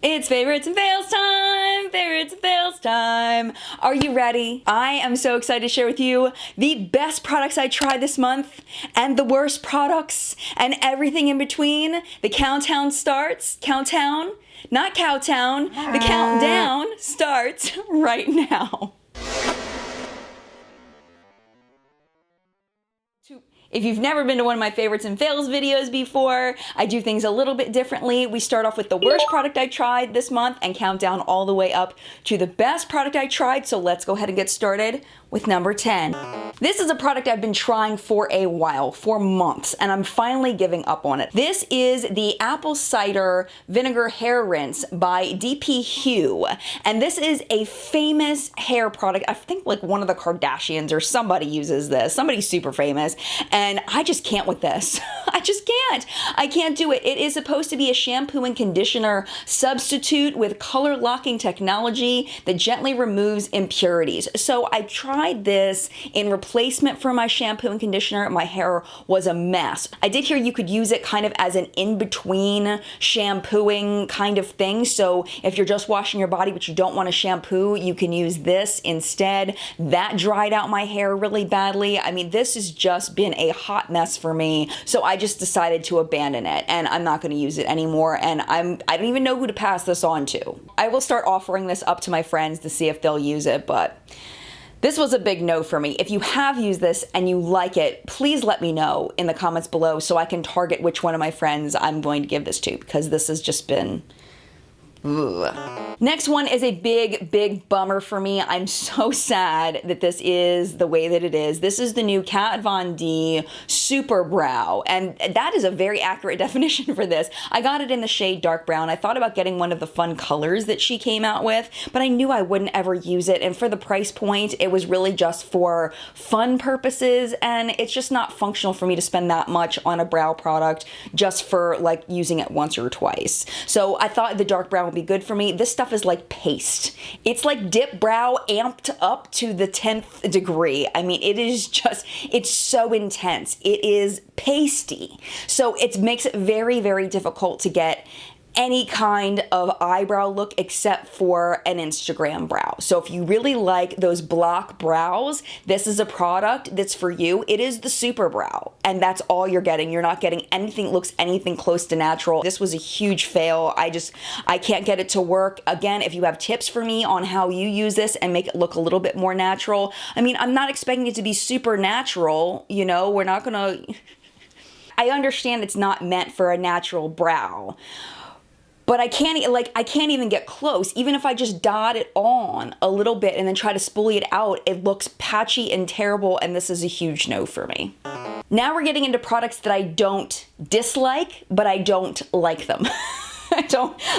It's favorites and fails time! Favorites and fails time! Are you ready? I am so excited to share with you the best products I tried this month and the worst products and everything in between. The countdown starts. Countdown? Not Cowtown. The countdown starts right now. If you've never been to one of my favorites and fails videos before, I do things a little bit differently. We start off with the worst product I tried this month and count down all the way up to the best product I tried. So let's go ahead and get started with number 10. This is a product I've been trying for a while, for months, and I'm finally giving up on it. This is the Apple Cider Vinegar Hair Rinse by DP Hue, and this is a famous hair product. I think like one of the Kardashians or somebody uses this, somebody super famous, and I just can't with this. I just can't. I can't do it. It is supposed to be a shampoo and conditioner substitute with color locking technology that gently removes impurities. So I tried this in replacement for my shampoo and conditioner. My hair was a mess. I did hear you could use it kind of as an in-between shampooing kind of thing. So if you're just washing your body but you don't want to shampoo, you can use this instead. That dried out my hair really badly. I mean, this has just been a hot mess for me. So I just decided to abandon it and I'm not going to use it anymore. And I don't even know who to pass this on to. I will start offering this up to my friends to see if they'll use it, but this was a big no for me. If you have used this and you like it, please let me know in the comments below so I can target which one of my friends I'm going to give this to, because this has just been... Ugh. Next one is a big bummer for me. I'm so sad that this is the way that it is. This is the new Kat Von D Super Brow, and that is a very accurate definition for this. I got it in the shade dark brown. I thought about getting one of the fun colors that she came out with, but I knew I wouldn't ever use it, and for the price point, it was really just for fun purposes, and it's just not functional for me to spend that much on a brow product just for like using it once or twice. So I thought the dark brown would be good for me. This stuff is like paste. It's like dip brow amped up to the 10th degree. I mean, it is just, it's so intense. It is pasty. So it makes it very difficult to get any kind of eyebrow look except for an Instagram brow. So if you really like those block brows, this is a product that's for you. It is the Super Brow, and that's all you're getting. You're not getting anything that looks anything close to natural. This was a huge fail. I can't get it to work. Again, if you have tips for me on how you use this and make it look a little bit more natural, I mean, I'm not expecting it to be super natural, you know, we're not gonna... I understand it's not meant for a natural brow, but I can't even get close. Even if I just dot it on a little bit and then try to spoolie it out, it looks patchy and terrible, and this is a huge no for me. Now we're getting into products that I don't dislike, but I don't like them.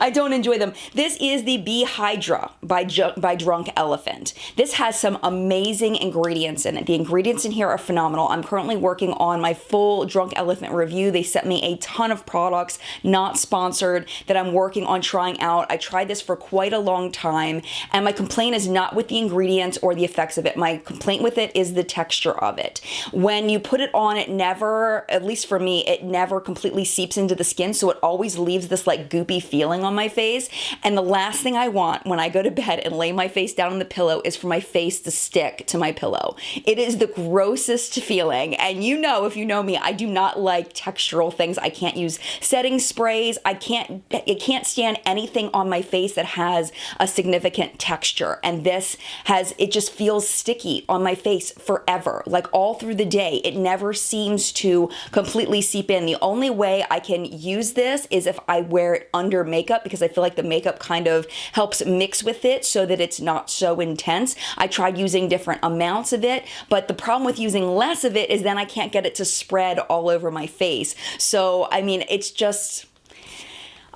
I don't enjoy them. This is the B-Hydra by Drunk Elephant. This has some amazing ingredients in it. The ingredients in here are phenomenal. I'm currently working on my full Drunk Elephant review. They sent me a ton of products, not sponsored, that I'm working on trying out. I tried this for quite a long time, and my complaint is not with the ingredients or the effects of it. My complaint with it is the texture of it. When you put it on, it never, at least for me, it never completely seeps into the skin, so it always leaves this like goopy feeling on my face. And the last thing I want when I go to bed and lay my face down on the pillow is for my face to stick to my pillow. It is the grossest feeling. And you know, if you know me, I do not like textural things. I can't use setting sprays. I can't stand anything on my face that has a significant texture. And this has, it just feels sticky on my face forever, like all through the day. It never seems to completely seep in. The only way I can use this is if I wear it under makeup, because I feel like the makeup kind of helps mix with it so that it's not so intense. I tried using different amounts of it, but the problem with using less of it is then I can't get it to spread all over my face. So, I mean, it's just...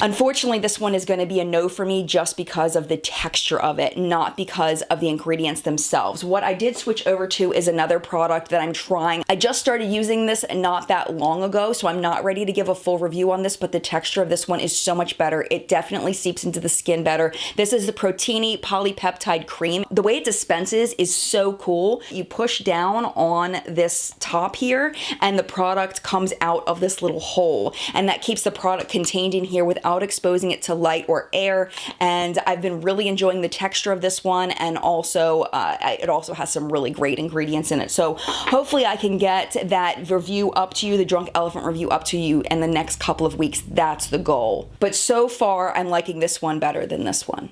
Unfortunately, this one is going to be a no for me just because of the texture of it, not because of the ingredients themselves. What I did switch over to is another product that I'm trying. I just started using this not that long ago, so I'm not ready to give a full review on this, but the texture of this one is so much better. It definitely seeps into the skin better. This is the Protini Polypeptide Cream. The way it dispenses is so cool. You push down on this top here, and the product comes out of this little hole, and that keeps the product contained in here without without exposing it to light or air. And I've been really enjoying the texture of this one, and also it also has some really great ingredients in it. So hopefully I can get that review up to you, the Drunk Elephant review up to you in the next couple of weeks. That's the goal. But so far, I'm liking this one better than this one.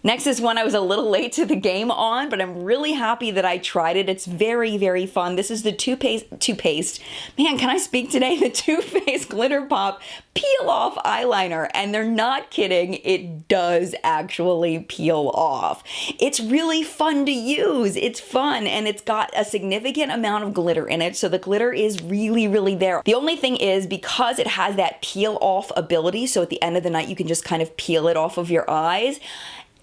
Next is one I was a little late to the game on, but I'm really happy that I tried it. It's very, very fun. This is the Too Faced. Man, can I speak today? The Too Faced Glitter Pop Peel Off Eyeliner. And they're not kidding. It does actually peel off. It's really fun to use. It's fun, and it's got a significant amount of glitter in it. So the glitter is really, really there. The only thing is, because it has that peel off ability, so at the end of the night, you can just kind of peel it off of your eyes.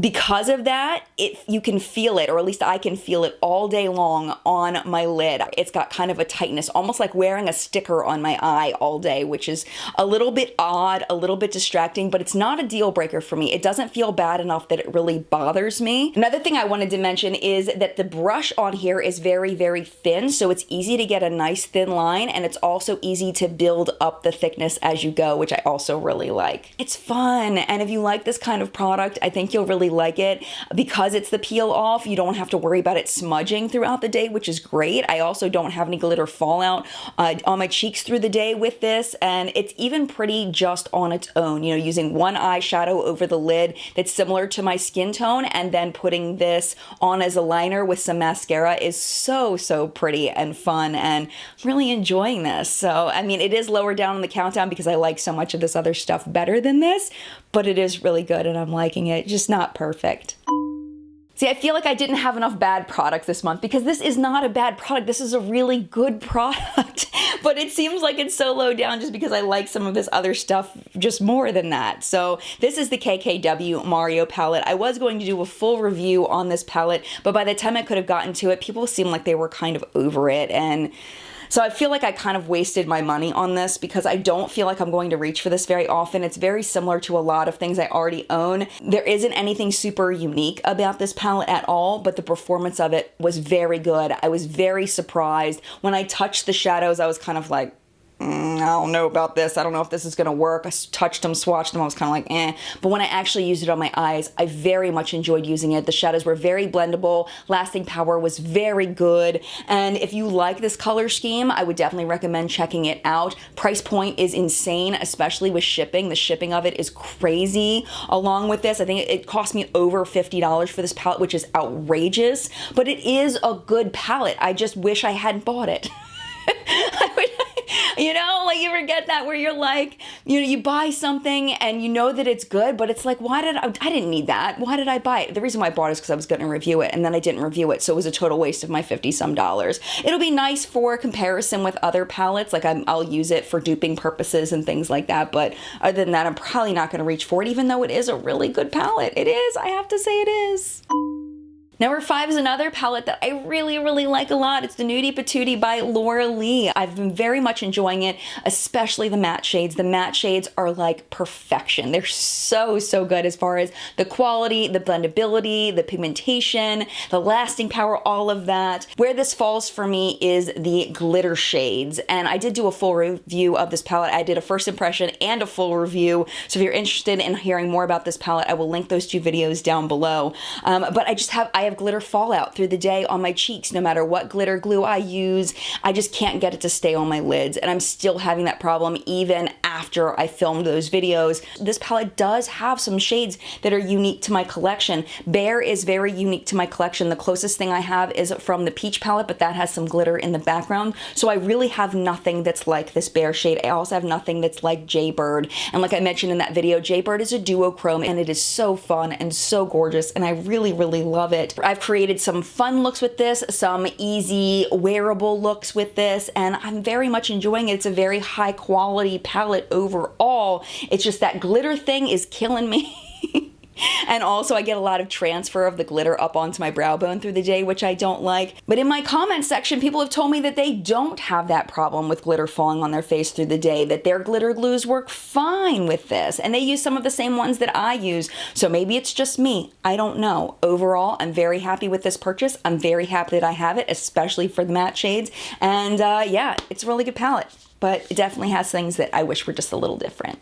Because of that, you can feel it, or at least I can feel it all day long on my lid. It's got kind of a tightness, almost like wearing a sticker on my eye all day, which is a little bit odd, a little bit distracting, but it's not a deal breaker for me. It doesn't feel bad enough that it really bothers me. Another thing I wanted to mention is that the brush on here is very, very thin, so it's easy to get a nice thin line, and it's also easy to build up the thickness as you go, which I also really like. It's fun, and if you like this kind of product, I think you'll really like it. Because it's the peel off, you don't have to worry about it smudging throughout the day, which is great. I also don't have any glitter fallout on my cheeks through the day with this, and it's even pretty just on its own. You know, using one eyeshadow over the lid that's similar to my skin tone, and then putting this on as a liner with some mascara is so, so pretty and fun, and I'm really enjoying this. So, I mean, it is lower down on the countdown because I like so much of this other stuff better than this, but it is really good and I'm liking it. Just not perfect. See, I feel like I didn't have enough bad products this month, because this is not a bad product. This is a really good product, but it seems like it's so low down just because I like some of this other stuff just more than that. So this is the KKW Mario palette. I was going to do a full review on this palette, but by the time I could have gotten to it, people seemed like they were kind of over it, and so I feel like I kind of wasted my money on this because I don't feel like I'm going to reach for this very often. It's very similar to a lot of things I already own. There isn't anything super unique about this palette at all, but the performance of it was very good. I was very surprised. When I touched the shadows, I was kind of like, I don't know about this. I don't know if this is going to work. I touched them, swatched them. I was kind of like, eh. But when I actually used it on my eyes, I very much enjoyed using it. The shadows were very blendable. Lasting power was very good. And if you like this color scheme, I would definitely recommend checking it out. Price point is insane, especially with shipping. The shipping of it is crazy. Along with this, I think it cost me over $50 for this palette, which is outrageous. But it is a good palette. I just wish I hadn't bought it. You know, like, you ever get that where you're like, you know, you buy something and you know that it's good, but it's like, why did I didn't need that. Why did I buy it? The reason why I bought it is because I was going to review it, and then I didn't review it, so it was a total waste of my $50-some. It'll be nice for comparison with other palettes, like I'll use it for duping purposes and things like that, but other than that, I'm probably not going to reach for it, even though it is a really good palette. It is, I have to say it is. Number 5 is another palette that I really, really like a lot. It's the Nudie Patootie by Laura Lee. I've been very much enjoying it, especially the matte shades. The matte shades are like perfection. They're so, so good as far as the quality, the blendability, the pigmentation, the lasting power, all of that. Where this falls for me is the glitter shades. And I did do a full review of this palette. I did a first impression and a full review. So if you're interested in hearing more about this palette, I will link those 2 videos down below. But I have glitter fallout through the day on my cheeks. No matter what glitter glue I use, I just can't get it to stay on my lids, and I'm still having that problem even after I filmed those videos. This palette does have some shades that are unique to my collection. Bare is very unique to my collection. The closest thing I have is from the Peach palette, but that has some glitter in the background, so I really have nothing that's like this Bare shade. I also have nothing that's like Jaybird, and like I mentioned in that video, Jaybird is a duochrome, and it is so fun and so gorgeous, and I really, really love it. I've created some fun looks with this, some easy wearable looks with this, and I'm very much enjoying it. It's a very high quality palette overall. It's just that glitter thing is killing me. And also I get a lot of transfer of the glitter up onto my brow bone through the day, which I don't like. But in my comment section, people have told me that they don't have that problem with glitter falling on their face through the day, that their glitter glues work fine with this, and they use some of the same ones that I use. So maybe it's just me. I don't know. Overall, I'm very happy with this purchase. I'm very happy that I have it, especially for the matte shades. And yeah, it's a really good palette, but it definitely has things that I wish were just a little different.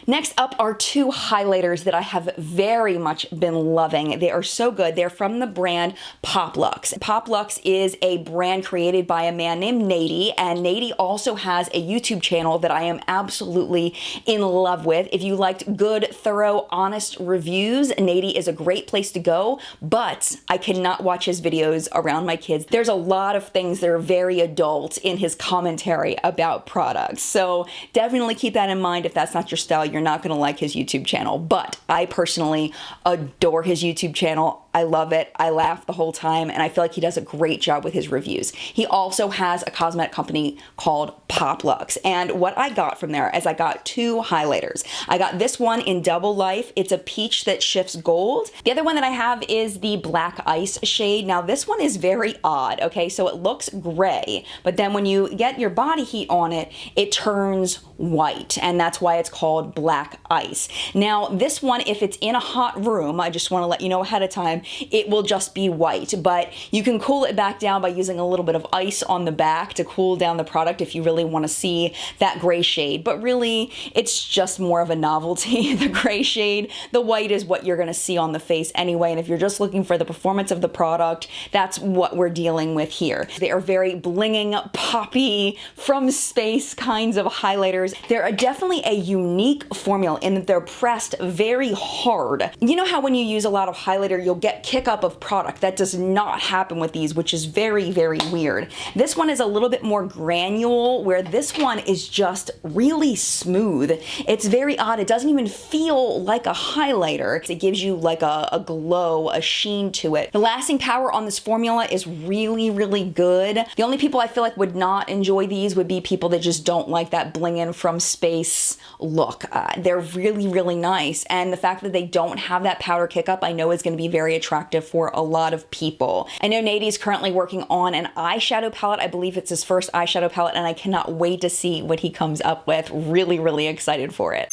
Next up are two highlighters that I have very much been loving. They are so good. They're from the brand Pop Luxe. Pop Luxe is a brand created by a man named Nudie, and Nudie also has a YouTube channel that I am absolutely in love with. If you liked good, thorough, honest reviews, Nudie is a great place to go, but I cannot watch his videos around my kids. There's a lot of things that are very adult in his commentary about products, so definitely keep that in mind. If that's not your style, you're not going to like his YouTube channel, but I personally adore his YouTube channel. I love it. I laugh the whole time, and I feel like he does a great job with his reviews. He also has a cosmetic company called Pop Luxe, and what I got from there is I got two highlighters. I got this one in Double Life. It's a peach that shifts gold. The other one that I have is the Black Ice shade. Now this one is very odd, okay? So it looks gray, but then when you get your body heat on it, it turns white, and that's why it's called Black Ice. Now this one, if it's in a hot room, I just want to let you know ahead of time, it will just be white, but you can cool it back down by using a little bit of ice on the back to cool down the product if you really want to see that gray shade. But really, it's just more of a novelty, the gray shade. The white is what you're going to see on the face anyway, and if you're just looking for the performance of the product, that's what we're dealing with here. They are very blinging, poppy, from space kinds of highlighters. They're definitely a unique formula in that they're pressed very hard. You know how when you use a lot of highlighter, you'll get kick up of product. That does not happen with these, which is very, very weird. This one is a little bit more granule, where this one is just really smooth. It's very odd. It doesn't even feel like a highlighter. It gives you like a glow, a sheen to it. The lasting power on this formula is really, really good. The only people I feel like would not enjoy these would be people that just don't like that bling in from space look. They're really, really nice, and the fact that they don't have that powder kick up, I know is going to be very attractive for a lot of people. I know Nudie's currently working on an eyeshadow palette. I believe it's his first eyeshadow palette, and I cannot wait to see what he comes up with. Really, really excited for it.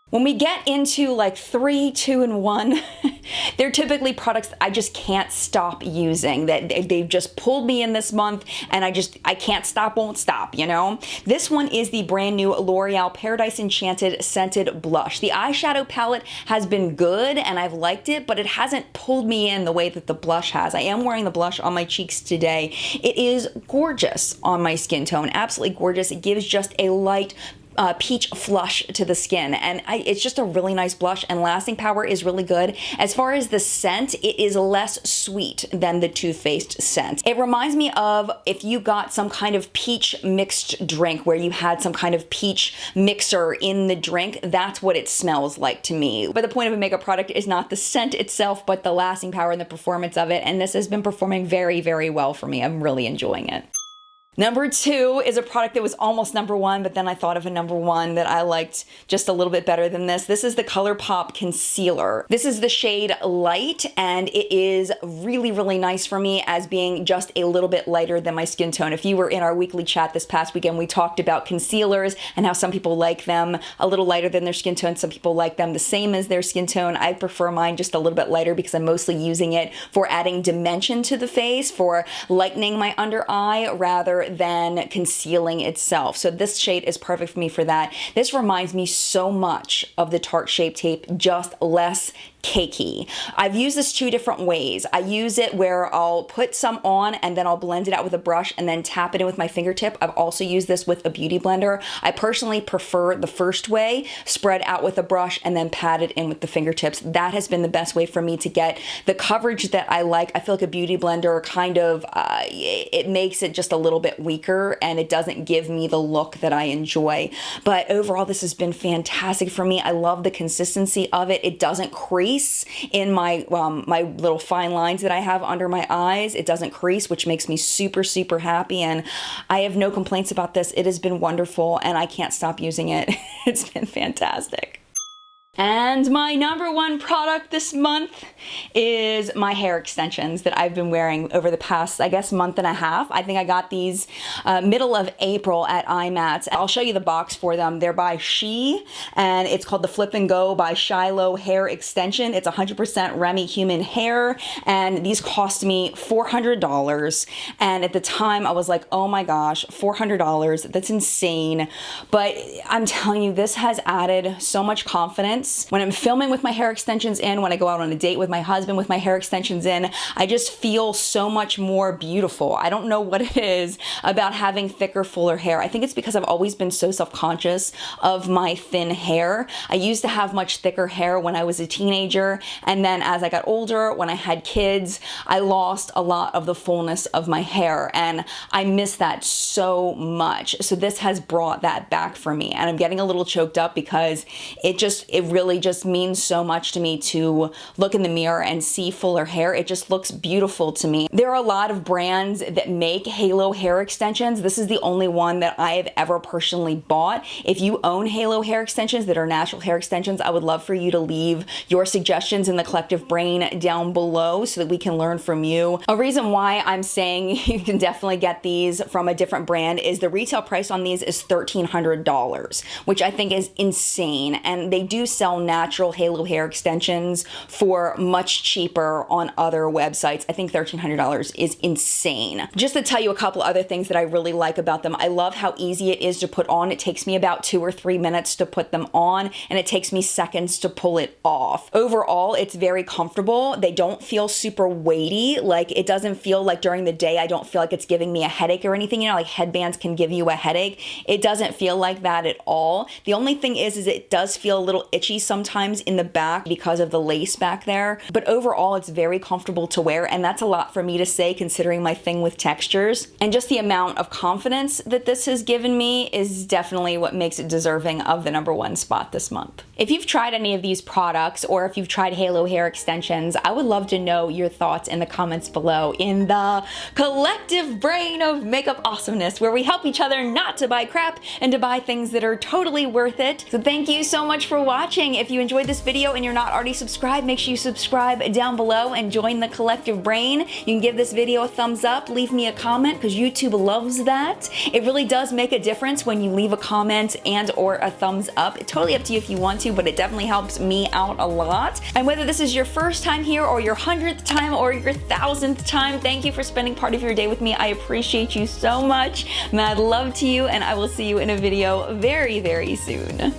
When we get into like 3, 2, and 1, they're typically products I just can't stop using. That they've just pulled me in this month, and I can't stop, won't stop, you know? This one is the brand new L'Oreal Paradise Enchanted Scented Blush. The eyeshadow palette has been good, and I've liked it, but it hasn't pulled me in the way that the blush has. I am wearing the blush on my cheeks today. It is gorgeous on my skin tone, absolutely gorgeous. It gives just a light peach flush to the skin, and it's just a really nice blush, and lasting power is really good. As far as the scent, it is less sweet than the Too Faced scent. It reminds me of if you got some kind of peach mixed drink where you had some kind of peach mixer in the drink. That's what it smells like to me. But the point of a makeup product is not the scent itself, but the lasting power and the performance of it, and this has been performing very, very well for me. I'm really enjoying it. Number 2 is a product that was almost number 1, but then I thought of a number 1 that I liked just a little bit better than this. This is the ColourPop Concealer. This is the shade Light, and it is really, really nice for me as being just a little bit lighter than my skin tone. If you were in our weekly chat this past weekend, we talked about concealers and how some people like them a little lighter than their skin tone. Some people like them the same as their skin tone. I prefer mine just a little bit lighter because I'm mostly using it for adding dimension to the face, for lightening my under eye rather than concealing itself. So this shade is perfect for me for that. This reminds me so much of the Tarte Shape Tape, just less cakey. I've used this 2 different ways. I use it where I'll put some on and then I'll blend it out with a brush and then tap it in with my fingertip. I've also used this with a beauty blender. I personally prefer the first way, spread out with a brush and then pat it in with the fingertips. That has been the best way for me to get the coverage that I like. I feel like a beauty blender kind of, it makes it just a little bit weaker and it doesn't give me the look that I enjoy. But overall, this has been fantastic for me. I love the consistency of it. It doesn't crease in my my little fine lines that I have under my eyes. It doesn't crease, which makes me super, super happy, and I have no complaints about this. It has been wonderful, and I can't stop using it. It's been fantastic. And my number one product this month is my hair extensions that I've been wearing over the past, I guess, month and a half. I think I got these middle of April at IMATS. I'll show you the box for them. They're by She, and it's called the Flip and Go by Shiloh Hair Extension. It's 100% Remy human hair, and these cost me $400. And at the time, I was like, oh my gosh, $400, that's insane. But I'm telling you, this has added so much confidence. When I'm filming with my hair extensions in, when I go out on a date with my husband with my hair extensions in, I just feel so much more beautiful. I don't know what it is about having thicker, fuller hair. I think it's because I've always been so self-conscious of my thin hair. I used to have much thicker hair when I was a teenager, and then as I got older, when I had kids, I lost a lot of the fullness of my hair, and I miss that so much. So this has brought that back for me, and I'm getting a little choked up because it really just means so much to me to look in the mirror and see fuller hair. It just looks beautiful to me. There are a lot of brands that make halo hair extensions. This is the only one that I have ever personally bought. If you own halo hair extensions that are natural hair extensions, I would love for you to leave your suggestions in the collective brain down below so that we can learn from you. A reason why I'm saying you can definitely get these from a different brand is the retail price on these is $1,300, which I think is insane. And they do sell natural halo hair extensions for much cheaper on other websites. I think $1,300 is insane. Just to tell you a couple other things that I really like about them, I love how easy it is to put on. It takes me about 2 or 3 minutes to put them on, and it takes me seconds to pull it off. Overall, it's very comfortable. They don't feel super weighty. Like, it doesn't feel like during the day, I don't feel like it's giving me a headache or anything. You know, like headbands can give you a headache. It doesn't feel like that at all. The only thing is it does feel a little itchy sometimes in the back because of the lace back there. But overall, it's very comfortable to wear, and that's a lot for me to say considering my thing with textures. And just the amount of confidence that this has given me is definitely what makes it deserving of the number one spot this month. If you've tried any of these products, or if you've tried halo hair extensions, I would love to know your thoughts in the comments below in the collective brain of makeup awesomeness, where we help each other not to buy crap and to buy things that are totally worth it. So thank you so much for watching. If you enjoyed this video and you're not already subscribed, make sure you subscribe down below and join the collective brain. You can give this video a thumbs up, leave me a comment, because YouTube loves that. It really does make a difference when you leave a comment and or a thumbs up. It's totally up to you if you want to, but it definitely helps me out a lot. And whether this is your first time here or your 100th time or your 1,000th time, thank you for spending part of your day with me. I appreciate you so much. Mad love to you, and I will see you in a video very, very soon.